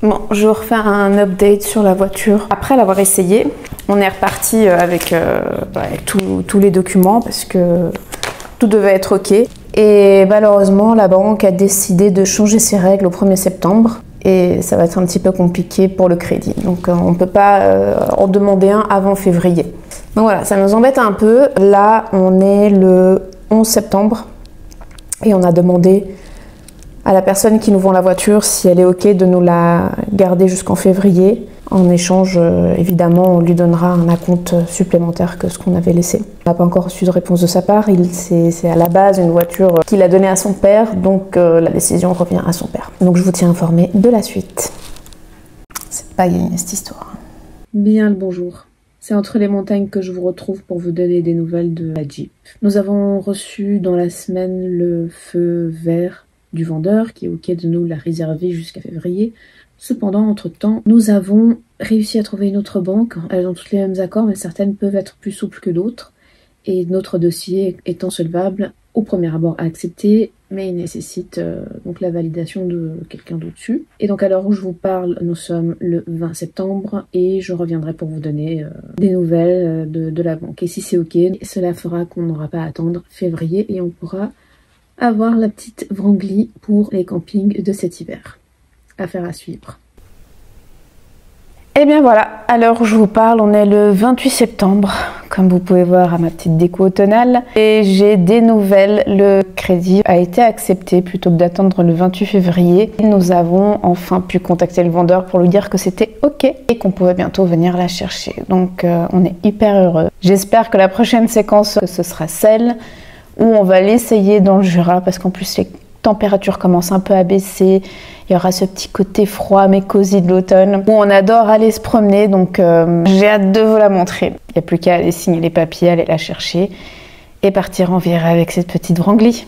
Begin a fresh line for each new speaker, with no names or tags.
Bon, je vais refaire un update sur la voiture. Après l'avoir essayé, on est reparti avec tous les documents parce que tout devait être OK. Et malheureusement, la banque a décidé de changer ses règles au 1er septembre. Et ça va être un petit peu compliqué pour le crédit. Donc on ne peut pas en demander un avant février. Donc voilà, ça nous embête un peu. Là, on est le 11 septembre et on a demandé à la personne qui nous vend la voiture si elle est OK de nous la garder jusqu'en février. En échange, évidemment, on lui donnera un acompte supplémentaire que ce qu'on avait laissé. On n'a pas encore reçu de réponse de sa part. C'est à la base une voiture qu'il a donnée à son père, donc la décision revient à son père. Donc je vous tiens informé de la suite. C'est pas gagné cette histoire. Bien le bonjour. C'est entre les montagnes que je vous retrouve pour vous donner des nouvelles de la Jeep. Nous avons reçu dans la semaine le feu vert du vendeur qui est OK de nous la réserver jusqu'à février. Cependant, entre-temps, nous avons réussi à trouver une autre banque. Elles ont toutes les mêmes accords, mais certaines peuvent être plus souples que d'autres. Et notre dossier étant solvable, au premier abord accepté, mais il nécessite donc la validation de quelqu'un d'au-dessus. Et donc à l'heure où je vous parle, nous sommes le 20 septembre et je reviendrai pour vous donner des nouvelles de la banque. Et si c'est OK, cela fera qu'on n'aura pas à attendre février et on pourra avoir la petite Wrangly pour les campings de cet hiver. Affaire à suivre. Et bien voilà, à l'heure où je vous parle, on est le 28 septembre, comme vous pouvez voir à ma petite déco automnale. Et j'ai des nouvelles, le crédit a été accepté plutôt que d'attendre le 28 février. Nous avons enfin pu contacter le vendeur pour lui dire que c'était OK et qu'on pouvait bientôt venir la chercher. Donc on est hyper heureux. J'espère que la prochaine séquence, ce sera celle où on va l'essayer dans le Jura, parce qu'en plus les températures commencent un peu à baisser. Il y aura ce petit côté froid mais cosy de l'automne où on adore aller se promener, donc j'ai hâte de vous la montrer. Il n'y a plus qu'à aller signer les papiers, aller la chercher et partir en virée avec cette petite Wrangly.